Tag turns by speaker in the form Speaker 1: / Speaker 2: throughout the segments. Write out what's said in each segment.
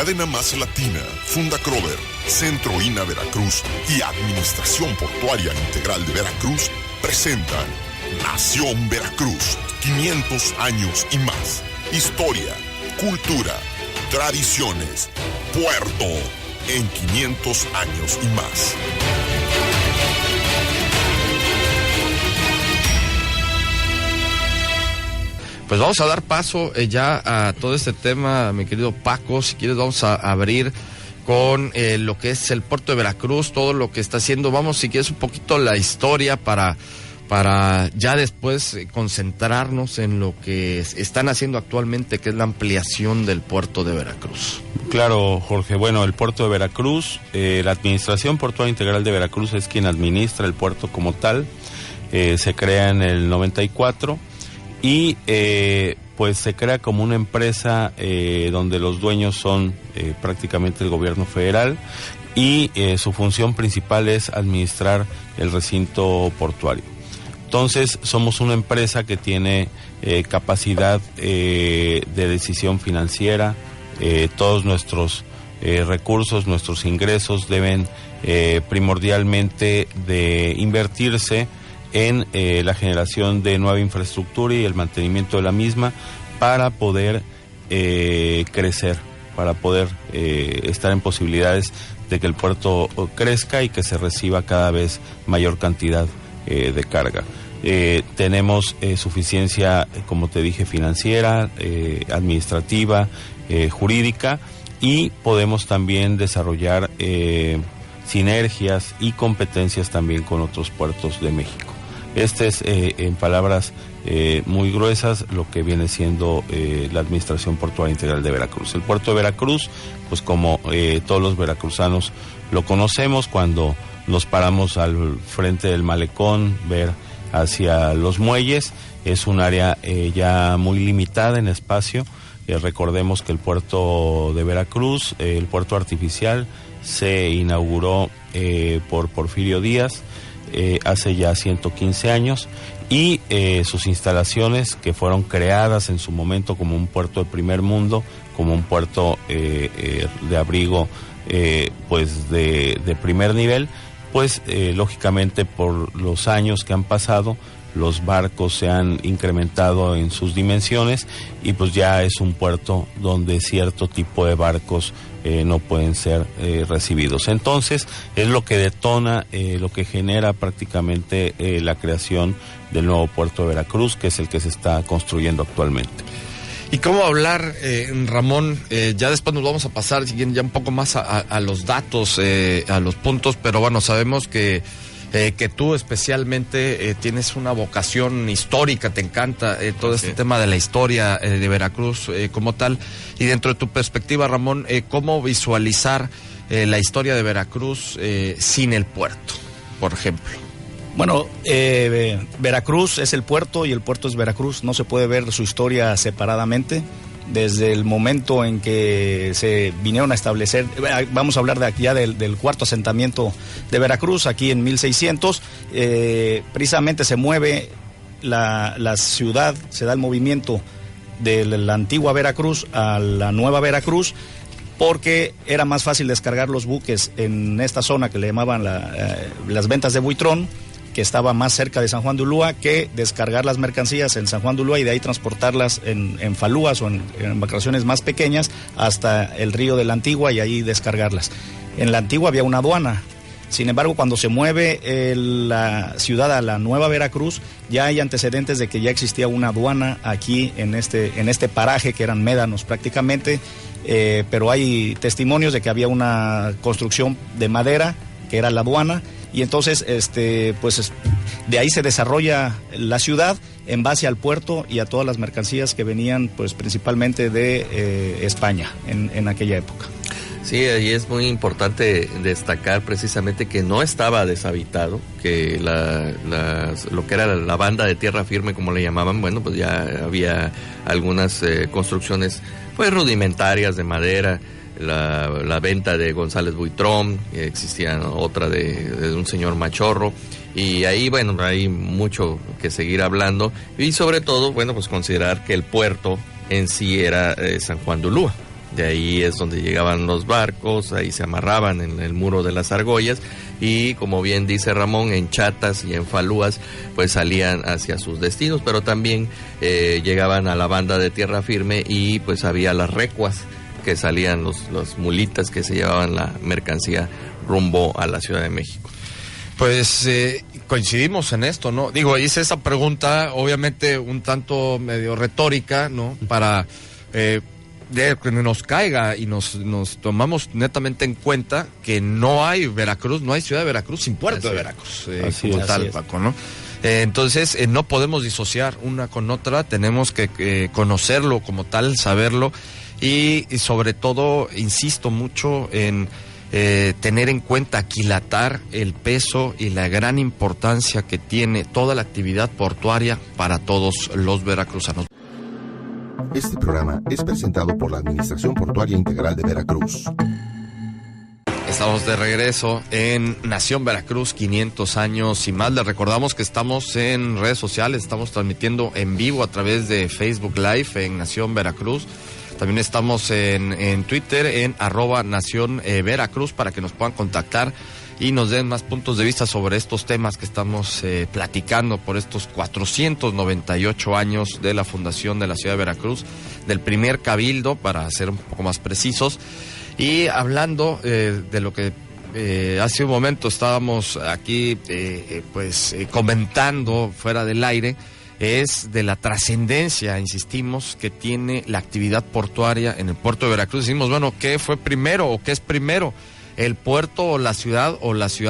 Speaker 1: Cadena Más Latina, Fundacrover, Centro INA Veracruz y Administración Portuaria Integral de Veracruz presentan Nación Veracruz, 500 años y más. Historia, cultura, tradiciones, puerto, en 500 años y más.
Speaker 2: Pues vamos a dar paso ya a todo este tema, mi querido Paco. Si quieres vamos a abrir con lo que es el puerto de Veracruz, todo lo que está haciendo. Vamos, si quieres, un poquito la historia para ya después concentrarnos en lo que están haciendo actualmente, que es la ampliación del puerto de Veracruz.
Speaker 3: Claro, Jorge. Bueno, el puerto de Veracruz, la Administración Portuaria Integral de Veracruz es quien administra el puerto como tal. Se crea en el 94 y pues se crea como una empresa donde los dueños son prácticamente el gobierno federal y su función principal es administrar el recinto portuario. Entonces, somos una empresa que tiene capacidad de decisión financiera. Todos nuestros recursos, nuestros ingresos deben primordialmente de invertirse en la generación de nueva infraestructura y el mantenimiento de la misma para poder crecer, para poder estar en posibilidades de que el puerto crezca y que se reciba cada vez mayor cantidad de carga. Tenemos suficiencia, como te dije, financiera, administrativa, jurídica, y podemos también desarrollar sinergias y competencias también con otros puertos de México. Este es, en palabras muy gruesas, lo que viene siendo la Administración Portuaria Integral de Veracruz. El puerto de Veracruz, pues como todos los veracruzanos lo conocemos, cuando nos paramos al frente del malecón, ver hacia los muelles, es un área ya muy limitada en espacio. Recordemos que el puerto de Veracruz, el puerto artificial, se inauguró por Porfirio Díaz hace ya 115 años, y sus instalaciones, que fueron creadas en su momento como un puerto de primer mundo, como un puerto de abrigo pues de primer nivel, pues lógicamente por los años que han pasado, los barcos se han incrementado en sus dimensiones y pues ya es un puerto donde cierto tipo de barcos no pueden ser recibidos. Entonces es lo que detona, lo que genera prácticamente la creación del nuevo puerto de Veracruz, que es el que se está construyendo actualmente.
Speaker 2: ¿Y cómo hablar, Ramón? Ya después nos vamos a pasar ya un poco más a los datos, a los puntos, pero bueno, sabemos que tú especialmente tienes una vocación histórica, te encanta todo este tema de la historia de Veracruz como tal, y dentro de tu perspectiva, Ramón, ¿cómo visualizar la historia de Veracruz sin el puerto, por ejemplo?
Speaker 4: Bueno, Veracruz es el puerto y el puerto es Veracruz, no se puede ver su historia separadamente. Desde el momento en que se vinieron a establecer, vamos a hablar de aquí ya del cuarto asentamiento de Veracruz, aquí en 1600, precisamente se mueve la ciudad, se da el movimiento de la antigua Veracruz a la nueva Veracruz, porque era más fácil descargar los buques en esta zona que le llamaban las ventas de Buitrón, que estaba más cerca de San Juan de Ulúa, que descargar las mercancías en San Juan de Ulúa y de ahí transportarlas en falúas o en embarcaciones más pequeñas hasta el río de la Antigua y ahí descargarlas. En la Antigua había una aduana. Sin embargo, cuando se mueve la ciudad a la nueva Veracruz, ya hay antecedentes de que ya existía una aduana aquí en este paraje, que eran médanos prácticamente, pero hay testimonios de que había una construcción de madera, que era la aduana. Y entonces, pues de ahí se desarrolla la ciudad en base al puerto y a todas las mercancías que venían, pues principalmente de España en aquella época.
Speaker 5: Sí, ahí es muy importante destacar precisamente que no estaba deshabitado, que lo que era la banda de tierra firme, como le llamaban, bueno, pues ya había algunas construcciones pues rudimentarias de madera. La venta de González Buitrón, existía otra de un señor Machorro, y ahí, bueno, hay mucho que seguir hablando, y sobre todo, bueno, pues considerar que el puerto en sí era San Juan de Ulúa. De ahí es donde llegaban los barcos, ahí se amarraban en el muro de las argollas y, como bien dice Ramón, en chatas y en falúas pues salían hacia sus destinos, pero también llegaban a la banda de tierra firme y pues había las recuas que salían, los mulitas que se llevaban la mercancía rumbo a la Ciudad de México.
Speaker 2: Pues coincidimos en esto, ¿no? Digo, hice esa pregunta, obviamente un tanto medio retórica, ¿no? Para que nos caiga y nos tomamos netamente en cuenta que no hay Veracruz, no hay ciudad de Veracruz sin puerto de Veracruz, como tal, Paco, ¿no? Entonces no podemos disociar una con otra, tenemos que conocerlo como tal, saberlo y sobre todo, insisto mucho en tener en cuenta, aquilatar el peso y la gran importancia que tiene toda la actividad portuaria para todos los veracruzanos.
Speaker 1: Este programa es presentado por la Administración Portuaria Integral de Veracruz.
Speaker 2: Estamos de regreso en Nación Veracruz, 500 años y más. Les recordamos que estamos en redes sociales, estamos transmitiendo en vivo a través de Facebook Live en Nación Veracruz. También estamos en Twitter, en @Nación Veracruz, para que nos puedan contactar y nos den más puntos de vista sobre estos temas que estamos platicando por estos 498 años de la fundación de la ciudad de Veracruz, del primer cabildo, para ser un poco más precisos. Y hablando de lo que hace un momento estábamos aquí comentando fuera del aire, es de la trascendencia, insistimos, que tiene la actividad portuaria en el puerto de Veracruz. Decimos, bueno, ¿qué fue primero o qué es primero? ¿El puerto o la ciudad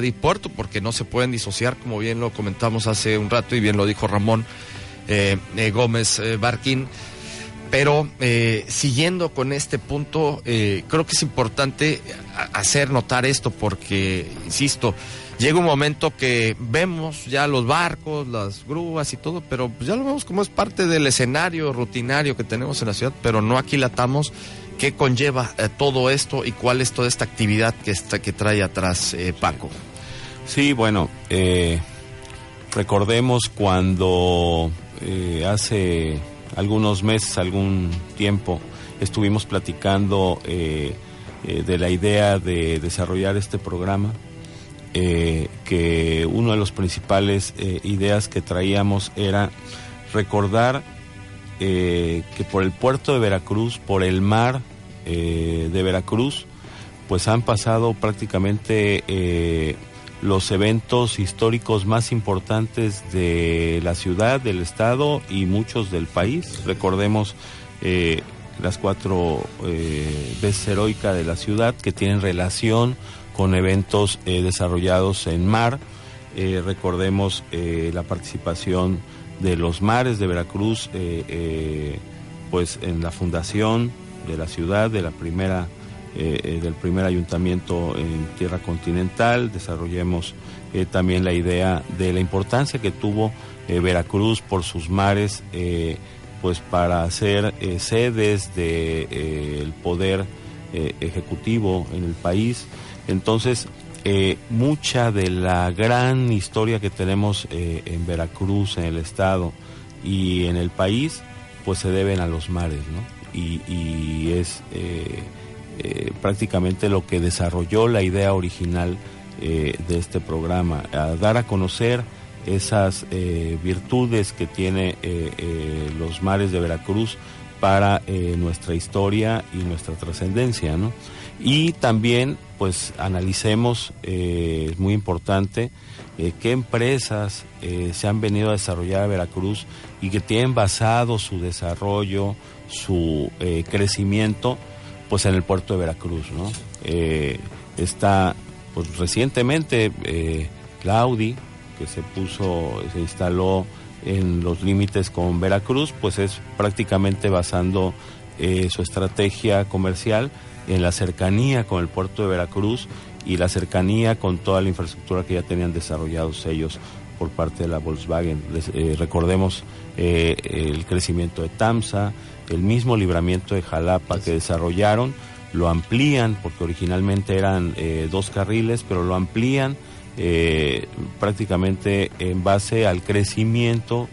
Speaker 2: y puerto? Porque no se pueden disociar, como bien lo comentamos hace un rato y bien lo dijo Ramón Gómez Barquín. Pero siguiendo con este punto, creo que es importante hacer notar esto porque, insisto, llega un momento que vemos ya los barcos, las grúas y todo, pero pues ya lo vemos como es parte del escenario rutinario que tenemos en la ciudad, pero no aquilatamos qué conlleva todo esto y cuál es toda esta actividad que trae atrás, Paco.
Speaker 3: Sí, bueno, recordemos cuando hace algunos meses, algún tiempo, estuvimos platicando de la idea de desarrollar este programa, que una de las principales ideas que traíamos era recordar que por el puerto de Veracruz, por el mar de Veracruz, pues han pasado prácticamente los eventos históricos más importantes de la ciudad, del estado y muchos del país. Recordemos las 4 veces heroica de la ciudad que tienen relación con eventos desarrollados en mar. Recordemos la participación de los mares de Veracruz, pues en la fundación de la ciudad, de la primera del primer ayuntamiento en tierra continental. Desarrollemos también la idea de la importancia que tuvo Veracruz por sus mares, pues para ser sedes del poder ejecutivo en el país. Entonces, mucha de la gran historia que tenemos en Veracruz, en el estado y en el país, pues se deben a los mares, ¿no? Y es prácticamente lo que desarrolló la idea original de este programa, a dar a conocer esas virtudes que tiene los mares de Veracruz para nuestra historia y nuestra trascendencia, ¿no? Y también, pues, analicemos, es muy importante, qué empresas se han venido a desarrollar a Veracruz y que tienen basado su desarrollo, su crecimiento, pues en el puerto de Veracruz, ¿no? Está, pues recientemente, Claudi, que se instaló en los límites con Veracruz, pues es prácticamente basando su estrategia comercial en la cercanía con el puerto de Veracruz y la cercanía con toda la infraestructura que ya tenían desarrollados ellos por parte de la Volkswagen. Recordemos el crecimiento de Tamsa, el mismo libramiento de Jalapa que desarrollaron, lo amplían, porque originalmente eran 2 carriles, pero lo amplían prácticamente en base al crecimiento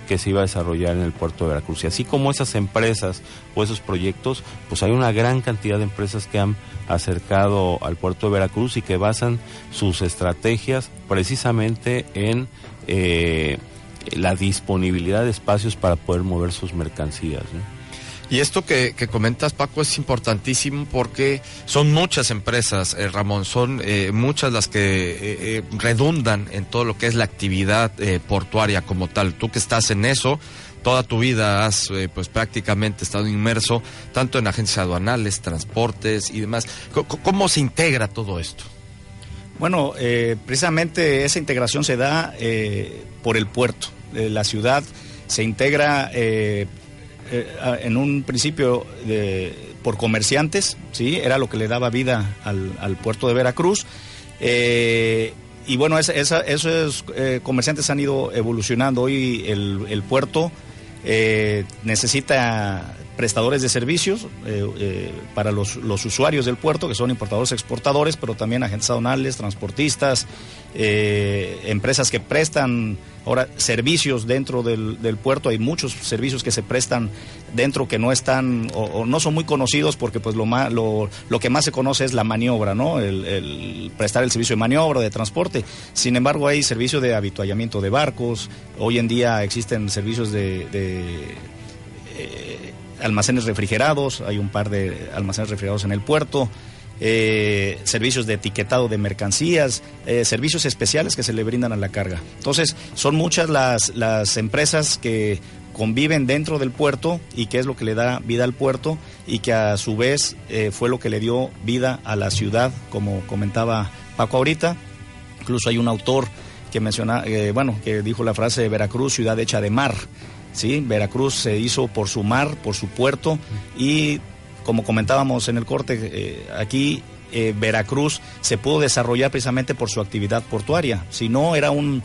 Speaker 3: que se iba a desarrollar en el puerto de Veracruz. Y así como esas empresas o esos proyectos, pues hay una gran cantidad de empresas que han acercado al puerto de Veracruz y que basan sus estrategias precisamente en la disponibilidad de espacios para poder mover sus mercancías, ¿no?
Speaker 2: Y esto que comentas, Paco, es importantísimo porque son muchas empresas, Ramón, son muchas las que redundan en todo lo que es la actividad portuaria como tal. Tú que estás en eso, toda tu vida has pues prácticamente estado inmerso tanto en agencias aduanales, transportes y demás. ¿Cómo se integra todo esto?
Speaker 4: Bueno, precisamente esa integración se da por el puerto. La ciudad se integra en un principio por comerciantes, ¿sí? Era lo que le daba vida al puerto de Veracruz. Y bueno, esos comerciantes han ido evolucionando. Hoy el puerto necesita prestadores de servicios para los usuarios del puerto, que son importadores, exportadores, pero también agentes aduanales, transportistas, empresas que prestan ahora servicios dentro del puerto. Hay muchos servicios que se prestan dentro que no están o no son muy conocidos, porque pues lo que más se conoce es la maniobra, ¿no? El prestar el servicio de maniobra, de transporte. Sin embargo, hay servicios de avituallamiento de barcos. Hoy en día existen servicios de almacenes refrigerados. Hay un par de almacenes refrigerados en el puerto. Servicios de etiquetado de mercancías, servicios especiales que se le brindan a la carga. Entonces, son muchas las empresas que conviven dentro del puerto y que es lo que le da vida al puerto y que a su vez fue lo que le dio vida a la ciudad, como comentaba Paco ahorita. Incluso hay un autor que menciona, que dijo la frase: Veracruz, ciudad hecha de mar. Sí, Veracruz se hizo por su mar, por su puerto, y como comentábamos en el corte, aquí Veracruz se pudo desarrollar precisamente por su actividad portuaria. Si no, era un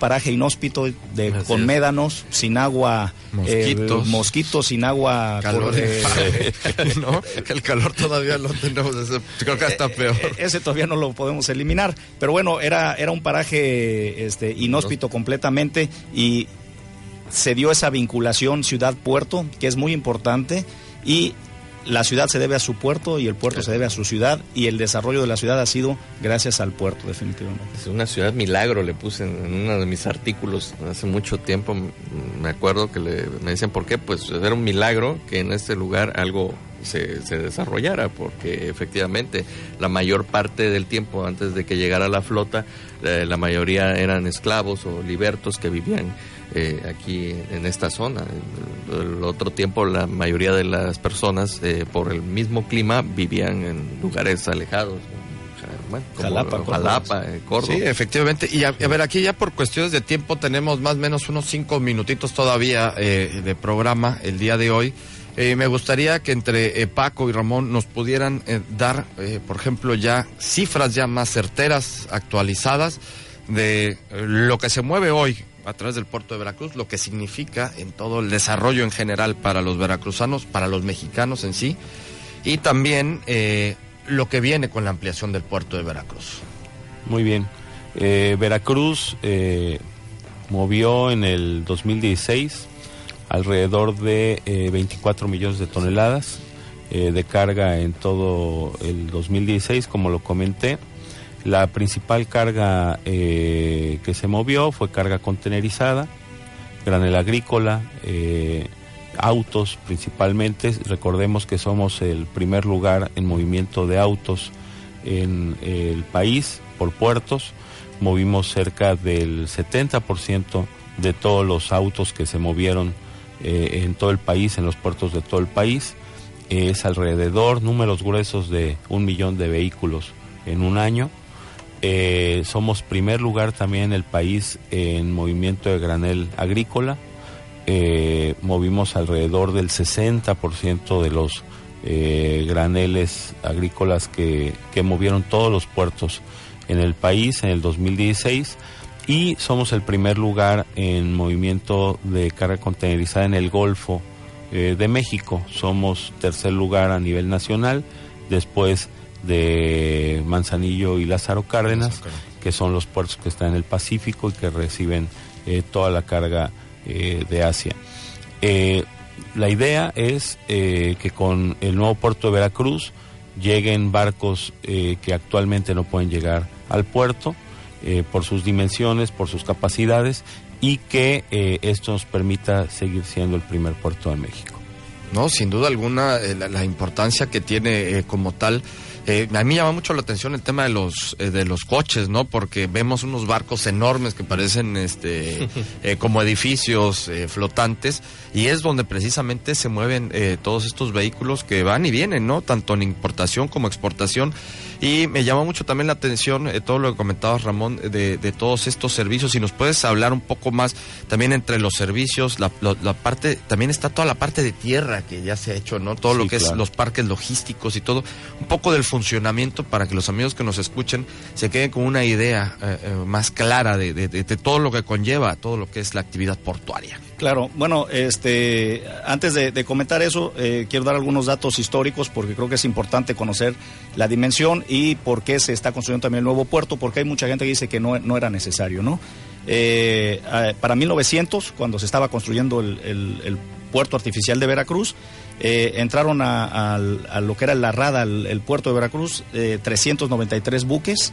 Speaker 4: paraje inhóspito con médanos, sin agua, mosquitos, sin agua,
Speaker 2: calor, ¿no? El calor todavía lo tenemos, creo que está peor.
Speaker 4: Ese todavía no lo podemos eliminar, pero bueno, era un paraje inhóspito completamente, y se dio esa vinculación ciudad-puerto, que es muy importante, y la ciudad se debe a su puerto y el puerto se debe a su ciudad, y el desarrollo de la ciudad ha sido gracias al puerto, definitivamente.
Speaker 5: Es una ciudad milagro, le puse en uno de mis artículos hace mucho tiempo. Me acuerdo que me decían por qué, pues era un milagro que en este lugar algo se desarrollara, porque efectivamente la mayor parte del tiempo antes de que llegara la flota, la mayoría eran esclavos o libertos que vivían aquí en esta zona. El otro tiempo la mayoría de las personas por el mismo clima vivían en lugares alejados, como Jalapa, Córdoba.
Speaker 2: Sí, efectivamente. Y a ver, aquí ya por cuestiones de tiempo tenemos más o menos unos 5 minutitos todavía de programa el día de hoy. Me gustaría que entre Paco y Ramón nos pudieran dar, por ejemplo, ya cifras ya más certeras, actualizadas, de lo que se mueve hoy a través del puerto de Veracruz, lo que significa en todo el desarrollo en general para los veracruzanos, para los mexicanos en sí, y también lo que viene con la ampliación del puerto de Veracruz.
Speaker 3: Muy bien. Veracruz movió en el 2016 alrededor de 24 millones de toneladas de carga en todo el 2016, como lo comenté. La principal carga que se movió fue carga contenerizada, granel agrícola, autos principalmente. Recordemos que somos el primer lugar en movimiento de autos en el país por puertos. Movimos cerca del 70% de todos los autos que se movieron en todo el país, en los puertos de todo el país. Es alrededor, números gruesos, de 1 millón de vehículos en un año. Somos primer lugar también en el país en movimiento de granel agrícola. Movimos alrededor del 60% de los graneles agrícolas que movieron todos los puertos en el país en el 2016. Y somos el primer lugar en movimiento de carga contenerizada en el Golfo de México. Somos tercer lugar a nivel nacional, después de Manzanillo y Lázaro Cárdenas, que son los puertos que están en el Pacífico y que reciben toda la carga de Asia. La idea es que con el nuevo puerto de Veracruz lleguen barcos que actualmente no pueden llegar al puerto por sus dimensiones, por sus capacidades, y que esto nos permita seguir siendo el primer puerto de México.
Speaker 2: No, sin duda alguna, la importancia que tiene como tal. A mí llama mucho la atención el tema de los coches, ¿no? Porque vemos unos barcos enormes que parecen como edificios flotantes, y es donde precisamente se mueven todos estos vehículos que van y vienen, ¿no? Tanto en importación como exportación. Y me llama mucho también la atención todo lo que comentabas, Ramón, de todos estos servicios. Si nos puedes hablar un poco más también entre los servicios, la parte, también está toda la parte de tierra que ya se ha hecho, ¿no? Todo lo que es los parques logísticos y todo, un poco del funcionamiento para que los amigos que nos escuchen se queden con una idea más clara de todo lo que conlleva, todo lo que es la actividad portuaria.
Speaker 4: Claro, bueno, antes de comentar eso, quiero dar algunos datos históricos porque creo que es importante conocer la dimensión y por qué se está construyendo también el nuevo puerto, porque hay mucha gente que dice que no era necesario, ¿no? Para 1900, cuando se estaba construyendo el puerto artificial de Veracruz, entraron a lo que era la rada, el puerto de Veracruz, 393 buques.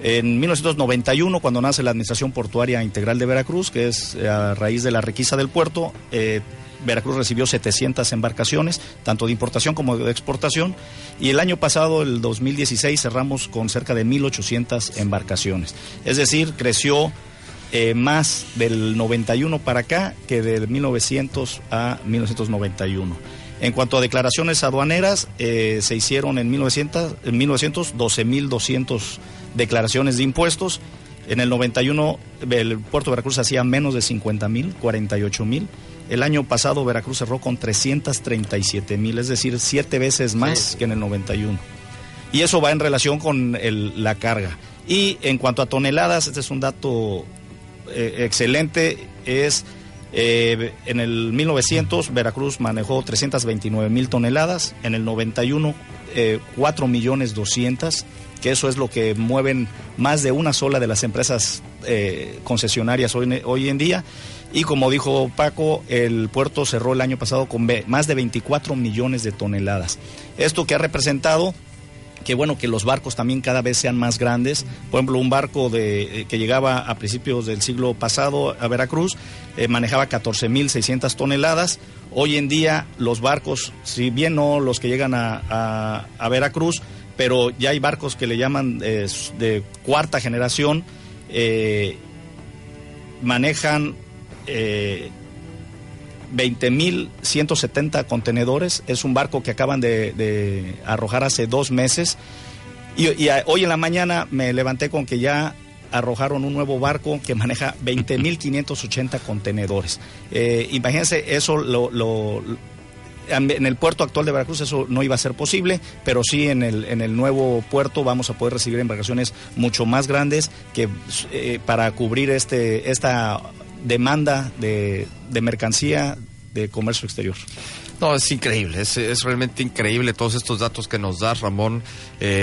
Speaker 4: En 1991, cuando nace la Administración Portuaria Integral de Veracruz, que es a raíz de la requisa del puerto, Veracruz recibió 700 embarcaciones, tanto de importación como de exportación, y el año pasado, el 2016, cerramos con cerca de 1,800 embarcaciones. Es decir, creció más del 91 para acá que del 1900 a 1991. En cuanto a declaraciones aduaneras, se hicieron en 1900 12,200 declaraciones de impuestos. En el 91 el puerto de Veracruz hacía menos de 50,000, 48,000. El año pasado Veracruz cerró con 337,000, es decir, 7 veces más que en el 91. Y eso va en relación con la carga. Y en cuanto a toneladas, este es un dato excelente, es en el 1900 Veracruz manejó 329,000 toneladas, en el 91 4,200,000, que eso es lo que mueven más de una sola de las empresas concesionarias hoy en día. Y como dijo Paco, el puerto cerró el año pasado con más de 24 millones de toneladas. Esto que ha representado que bueno, que los barcos también cada vez sean más grandes. Por ejemplo, un barco que llegaba a principios del siglo pasado a Veracruz manejaba 14,600 toneladas. Hoy en día los barcos, si bien no los que llegan a Veracruz, pero ya hay barcos que le llaman de cuarta generación, manejan 20,170 contenedores. Es un barco que acaban de arrojar hace 2 meses. Y hoy en la mañana me levanté con que ya arrojaron un nuevo barco que maneja 20,580 contenedores. Imagínense, eso en el puerto actual de Veracruz eso no iba a ser posible, pero sí en el nuevo puerto vamos a poder recibir embarcaciones mucho más grandes que para cubrir esta demanda de mercancía de comercio exterior.
Speaker 2: No, es increíble, es realmente increíble todos estos datos que nos das, Ramón,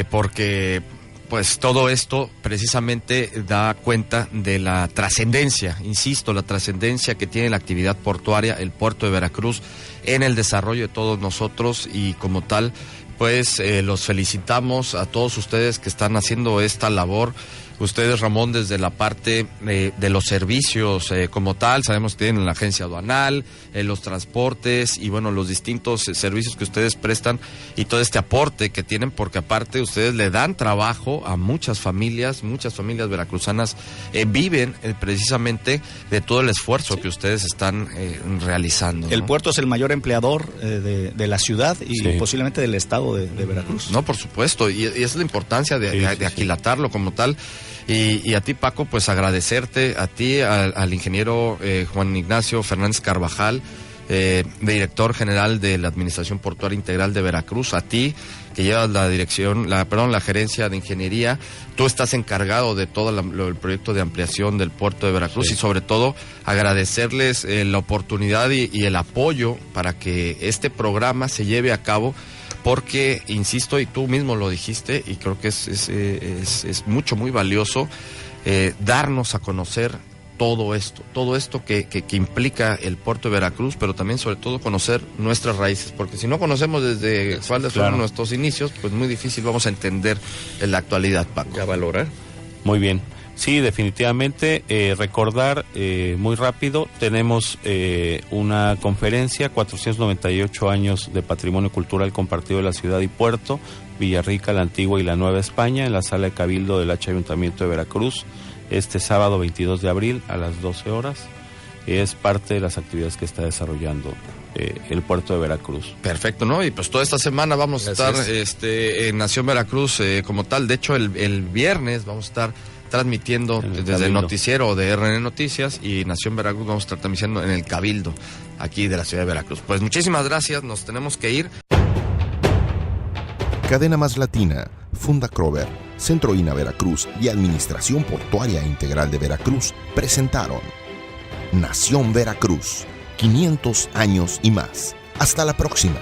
Speaker 2: porque pues todo esto precisamente da cuenta de la trascendencia, insisto, la trascendencia que tiene la actividad portuaria, el puerto de Veracruz, en el desarrollo de todos nosotros, y como tal, pues los felicitamos a todos ustedes que están haciendo esta labor. Ustedes, Ramón, desde la parte de los servicios como tal, sabemos que tienen la agencia aduanal, los transportes y bueno, los distintos servicios que ustedes prestan y todo este aporte que tienen, porque aparte ustedes le dan trabajo a muchas familias veracruzanas viven precisamente de todo el esfuerzo que ustedes están realizando, ¿no?
Speaker 4: El puerto es el mayor empleador de la ciudad y posiblemente del estado de Veracruz.
Speaker 2: No, por supuesto, y esa es la importancia de aquilatarlo como tal. Y a ti, Paco, pues agradecerte, a ti, al ingeniero Juan Ignacio Fernández Carvajal, director general de la Administración Portuaria Integral de Veracruz, a ti que llevas la gerencia de ingeniería. Tú estás encargado de todo el proyecto de ampliación del puerto de Veracruz, y sobre todo agradecerles la oportunidad y el apoyo para que este programa se lleve a cabo, porque, insisto, y tú mismo lo dijiste, y creo que es muy valioso darnos a conocer todo esto que implica el puerto de Veracruz, pero también sobre todo conocer nuestras raíces, porque si no conocemos desde cuáles fueron nuestros inicios, pues muy difícil vamos a entender en la actualidad, Paco.
Speaker 5: A valorar.
Speaker 3: Muy bien. Sí, definitivamente, recordar muy rápido, tenemos una conferencia, 498 años de patrimonio cultural compartido de la ciudad y puerto, Villarrica, la Antigua y la Nueva España, en la sala de Cabildo del H Ayuntamiento de Veracruz, este sábado 22 de abril a las 12 horas. Es parte de las actividades que está desarrollando el puerto de Veracruz.
Speaker 2: Perfecto, ¿no? Y pues toda esta semana vamos a estar en Nación Veracruz como tal. De hecho, el viernes vamos a estar transmitiendo desde el noticiero de RN Noticias, y Nación Veracruz vamos a estar transmitiendo en el Cabildo aquí de la ciudad de Veracruz. Pues muchísimas gracias, nos tenemos que ir.
Speaker 1: Cadena Más Latina, Funda Crover, Centro INA Veracruz y Administración Portuaria Integral de Veracruz presentaron Nación Veracruz, 500 años y más. Hasta la próxima.